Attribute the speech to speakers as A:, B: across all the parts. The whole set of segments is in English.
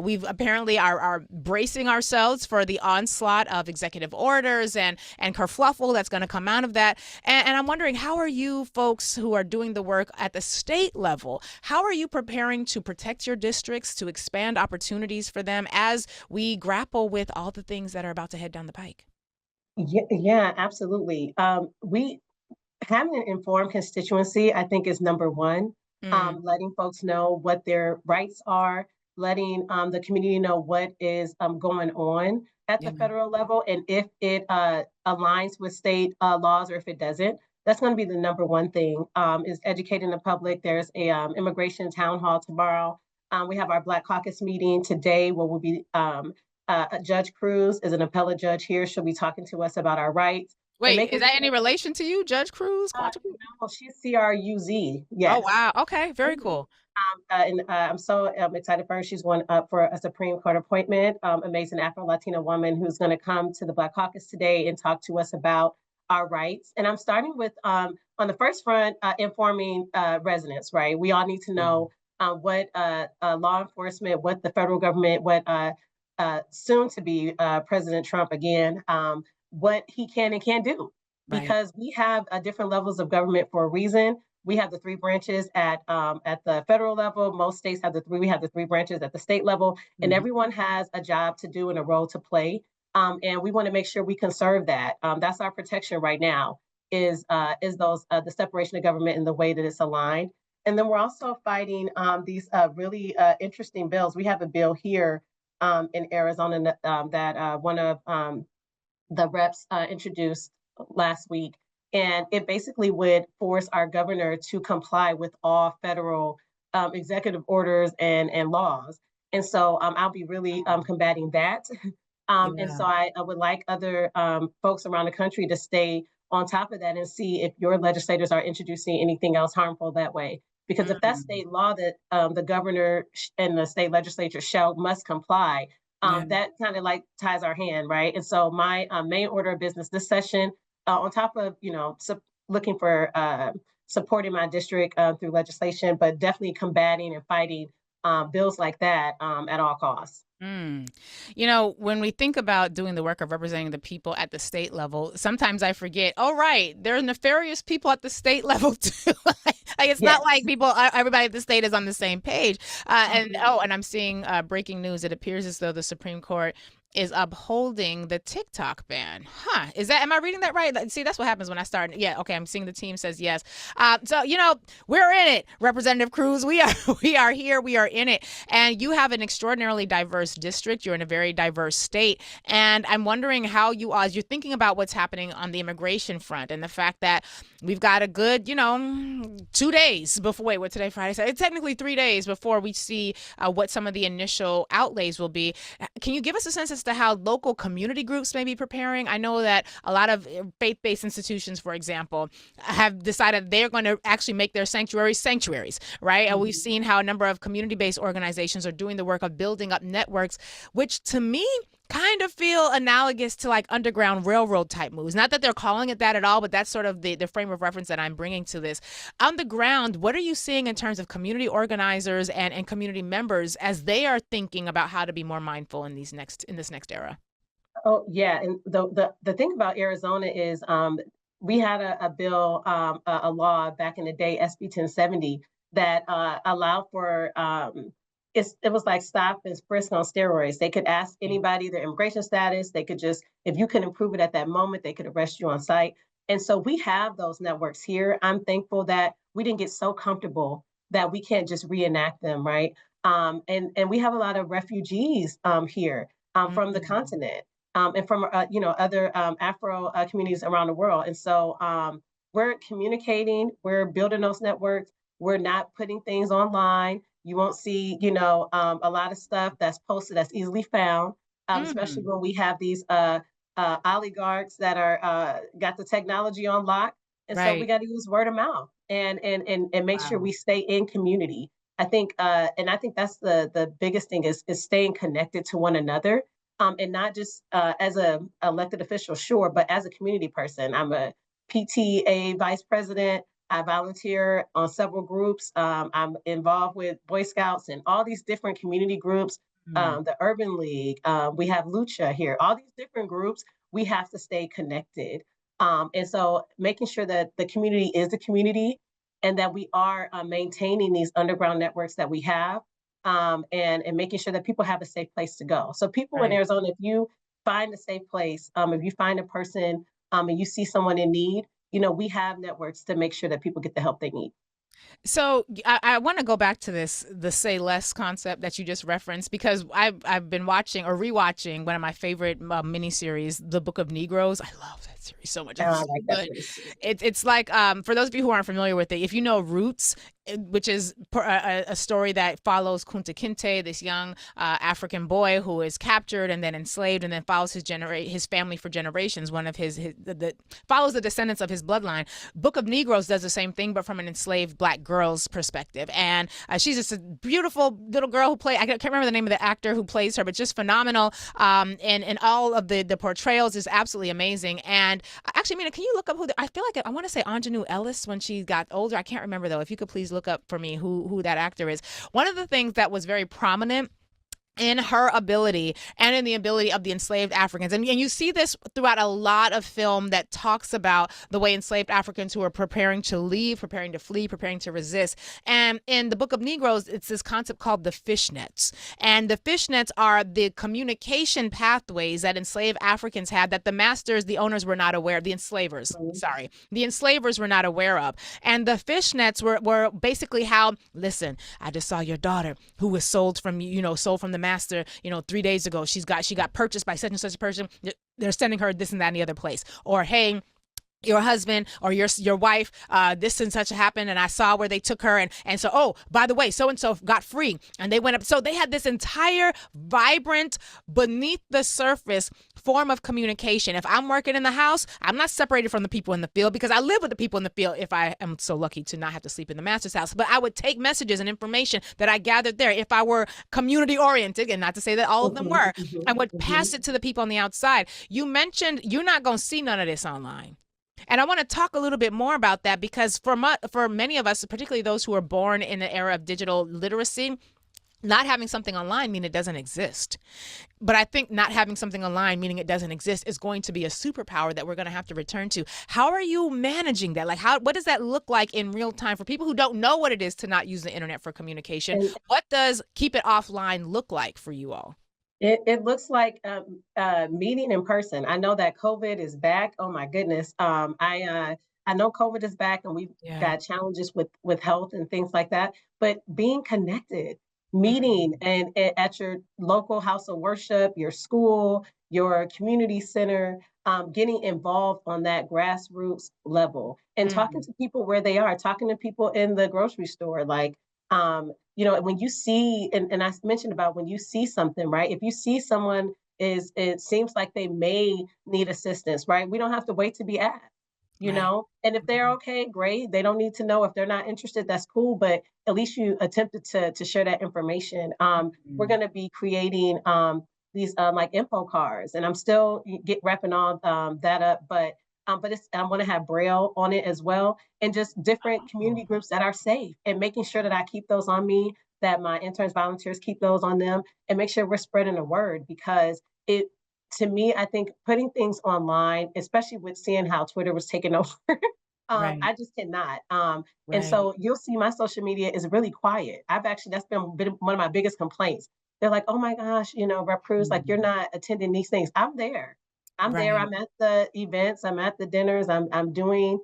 A: We've apparently are bracing ourselves for the onslaught of executive orders and kerfluffle that's going to come out of that. And I'm wondering, how are you folks who are doing the work at the state level, how are you preparing to protect your districts, to expand opportunities for them as we grapple with all the things that are about to head down the pike?
B: Yeah, absolutely. We having an informed constituency, I think, is number one.
A: Mm,
B: Letting folks know what their rights are, letting the community know what is going on at
A: yeah.
B: the federal level, and if it aligns with state laws or if it doesn't. That's going to be the number one thing, is educating the public. There's a immigration town hall tomorrow. We have our Black Caucus meeting today where we'll be Judge Cruz is an appellate judge here. She'll be talking to us about our rights and
A: Wait, is
B: making
A: that
B: sure.
A: any relation to you, Judge Cruz? Quanta?
B: No, she's CRUZ.
A: Oh,
B: Yes.
A: wow. Okay, very
B: Mhm.
A: cool.
B: And I'm so excited for her. She's going up for a Supreme Court appointment. Amazing Afro Latina woman who's going to come to the Black Caucus today and talk to us about our rights. And I'm starting with on the first front, informing residents. Right, we all need to know what law enforcement, what the federal government, what soon to be President Trump again, what he can and can't do,
A: Right.
B: because we have different levels of government for a reason. We have the three branches at the federal level. Most states have the three. We have the three branches at the state level, and
A: Mhm.
B: everyone has a job to do and a role to play. And we want to make sure we conserve that. That's our protection right now. Is those the separation of government in the way that it's aligned. And then we're also fighting these really interesting bills. We have a bill here in Arizona that one of the reps introduced last week. And it basically would force our governor to comply with all federal executive orders and laws. And so I'll be really combating that. And
A: Yeah.
B: so I would like other folks around the country to stay on top of that and see if your legislators are introducing anything else harmful that way. Because if that's
A: Mm.
B: state law that the governor and the state legislature shall must comply,
A: Yeah.
B: that kind of like ties our hand, right? And so my main order of business this session, on top of looking for supporting my district through legislation, but definitely combating and fighting bills like that at all costs.
A: Mm. You know, when we think about doing the work of representing the people at the state level, sometimes I forget, oh, right, there are nefarious people at the state level too. Like, it's not like
B: Yes.
A: people, everybody at the state is on the same page.
B: Mhm.
A: And I'm seeing breaking news. It appears as though the Supreme Court is upholding the TikTok ban. Huh. Am I reading that right? See, that's what happens when I start. Yeah. Okay. I'm seeing the team says yes. So, we're in it, Representative Cruz. We are, we are here. We are in it. And you have an extraordinarily diverse district. You're in a very diverse state. And I'm wondering how you, as you're thinking about what's happening on the immigration front and the fact that we've got a good, 2 days before, wait, what today, Friday? So it's technically 3 days before we see what some of the initial outlays will be. Can you give us a sense as to how local community groups may be preparing? I know that a lot of faith-based institutions, for example, have decided they're going to actually make their sanctuaries, right? And we've
B: Mhm.
A: seen how a number of community-based organizations are doing the work of building up networks, which to me kind of feel analogous to like Underground Railroad type moves. Not that they're calling it that at all, but that's sort of the frame of reference that I'm bringing to this. On the ground, what are you seeing in terms of community organizers and community members as they are thinking about how to be more mindful in this next era?
B: Oh yeah, and the thing about Arizona is we had a bill, a law back in the day, SB 1070, that allowed for it was like stop and frisk on steroids. They could ask anybody their immigration status. They could just, if you couldn't prove it at that moment, they could arrest you on site. And so we have those networks here. I'm thankful that we didn't get so comfortable that we can't just reenact them, right? And we have a lot of refugees here from the
A: Mm,
B: continent and from other Afro communities around the world. And so we're communicating, we're building those networks. We're not putting things online. You won't see, a lot of stuff that's posted that's easily found, especially
A: mm,
B: when we have these oligarchs that are got the technology on lock. And so we
A: right.
B: got to use word of mouth and make sure
A: Wow.
B: we stay in community. I think that's the biggest thing is staying connected to one another, and not just as a elected official, sure, but as a community person. I'm a PTA vice president. I volunteer on several groups. I'm involved with Boy Scouts and all these different community groups
A: Mm.
B: the Urban League, we have Lucha here, all these different groups, we have to stay connected. And so making sure that the community is the community and that we are maintaining these underground networks that we have, and making sure that people have a safe place to go. So people in
A: Right.
B: Arizona, if you find a safe place, if you find a person and you see someone in need, we have networks to make sure that people get the help they need.
A: So I want to go back to the say less concept that you just referenced because I've been watching or rewatching one of my favorite miniseries, The Book of Negroes. I love that series so much.
B: And I
A: It's so
B: like that
A: good.
B: space.
A: It's like for those of you who aren't familiar with it, if you know Roots, which is a story that follows Kunta Kinte, this young African boy who is captured and then enslaved, and then follows his family for generations. One of follows the descendants of his bloodline. Book of Negroes does the same thing, but from an enslaved black girl's perspective. And she's just a beautiful little girl who I can't remember the name of the actor who plays her, but just phenomenal. And all of the portrayals is absolutely amazing. And actually, Mina, can you look up I feel like I want to say Anjanou Ellis when she got older. I can't remember though. If you could please look up for me who that actor is. One of the things that was very prominent in her ability and in the ability of the enslaved Africans. And you see this throughout a lot of film that talks about the way enslaved Africans who are preparing to leave, preparing to flee, preparing to resist. And in the Book of Negroes, it's this concept called the fishnets. And the fishnets are the communication pathways that enslaved Africans had that the masters, the owners were not aware of, the enslavers,
B: Mhm.
A: sorry, the enslavers were not aware of. And the fishnets were basically how, listen, I just saw your daughter who was sold from the master 3 days ago. She got purchased by such and such a person. They're sending her this and that and the other place. Or hey, your husband or your wife, this and such happened, and I saw where they took her, and so, oh, by the way, so and so got free, and they went up. So they had this entire vibrant, beneath the surface form of communication. If I'm working in the house, I'm not separated from the people in the field because I live with the people in the field. If I am so lucky to not have to sleep in the master's house, but I would take messages and information that I gathered there. If I were community oriented, and not to say that all of them
B: Mhm,
A: were, I
B: mhm,
A: would pass
B: mhm.
A: it to the people on the outside. You mentioned you're not going to see none of this online. And I want to talk a little bit more about that because for many of us, particularly those who are born in the era of digital literacy, not having something online means it doesn't exist. But I think not having something online, meaning it doesn't exist, is going to be a superpower that we're going to have to return to. How are you managing that? Like, what does that look like in real time for people who don't know what it is to not use the internet for communication?
B: And
A: What does keep it offline look like for you all?
B: it looks like meeting in person. I know that COVID is back. Oh my goodness. I know COVID is back, and we've
A: Yeah.
B: got challenges with health and things like that. But being connected, meeting
A: Mm,
B: and at your local house of worship, your school, your community center, getting involved on that grassroots level, and talking
A: mm,
B: to people where they are, talking to people in the grocery store, like when you see, and I mentioned about when you see something, right? If you see someone it seems like they may need assistance, right? We don't have to wait to be asked.
A: right.
B: And if they're
A: Mhm,
B: okay, great. They don't need to know. If they're not interested, that's cool. But at least you attempted to share that information. We're
A: mm.
B: gonna be creating these like info cards, and I'm still get wrapping all that up, but I want to have braille on it as well, and just different
A: Oh,
B: community groups that are safe, and making sure that I keep those on me, that my interns, volunteers keep those on them, and make sure we're spreading the word because it to me, I think putting things online, especially with seeing how Twitter was taken over,
A: right,
B: I just cannot. And
A: right.
B: so you'll see my social media is really quiet. That's been one of my biggest complaints. They're like, "Oh my gosh, Rep Cruz, like you're
A: Mhm,
B: not attending these things." I'm there. I'm there.
A: right.
B: I'm at the events. I'm at the dinners. I'm doing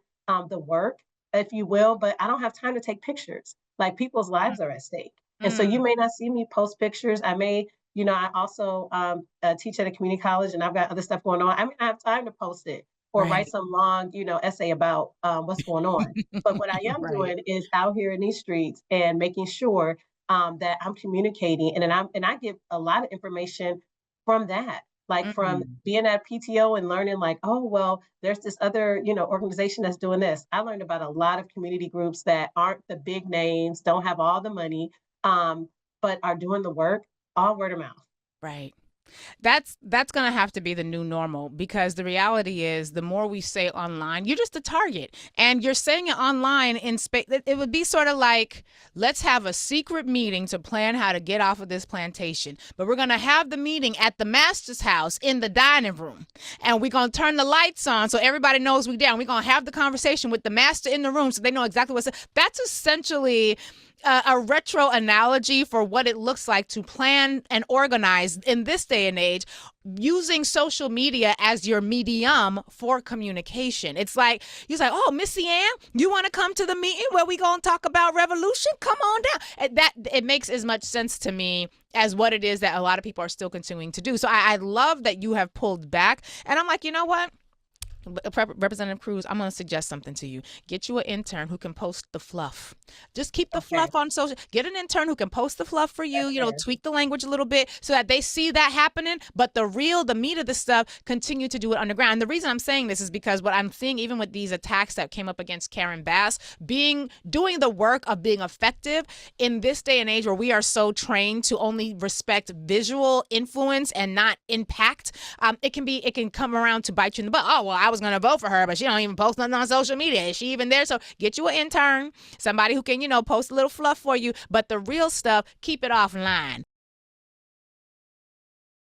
B: the work, if you will, but I don't have time to take pictures. Like people's lives are at stake, and so you
A: Mm,
B: may not see me post pictures. I also teach at a community college, and I've got other stuff going on. I mean, I have time to post it or write
A: right.
B: some long, essay about what's going on. But what I am
A: Right.
B: doing is out here in these streets and making sure that I'm communicating, and I give a lot of information from that, like from
A: Mm,
B: being at PTO and learning, like, oh well, there's this other organization that's doing this. I learned about a lot of community groups that aren't the big names, don't have all the money, but are doing the work, all word of mouth.
A: right. That's gonna have to be the new normal, because the reality is the more we say online, you're just a target, and you're saying it online in space. It would be sort of like, let's have a secret meeting to plan how to get off of this plantation, but we're gonna have the meeting at the master's house in the dining room, and we're gonna turn the lights on so everybody knows we down. We're gonna have the conversation with the master in the room so they know exactly what's. That's essentially a retro analogy for what it looks like to plan and organize in this day and age, using social media as your medium for communication. It's like, you're like, oh, Missy Ann, you want to come to the meeting where we going to talk about revolution? Come on down. And that, it makes as much sense to me as what it is that a lot of people are still continuing to do. So I love that you have pulled back. And I'm like, you know what? Representative Cruz, I'm going to suggest something to you. Get you an intern who can post the fluff. Just keep the fluff on social. Get an intern who can post the fluff for you, tweak the language a little bit so that they see that happening. But the meat of the stuff, continue to do it underground. And the reason I'm saying this is because what I'm seeing, even with these attacks that came up against Karen Bass, doing the work of being effective in this day and age where we are so trained to only respect visual influence and not impact, it can come around to bite you in the butt. Oh, well, I was going to vote for her, but she don't even post nothing on social media. Is she even there? So get you an intern, somebody who can, post a little fluff for you, but the real stuff, keep it offline.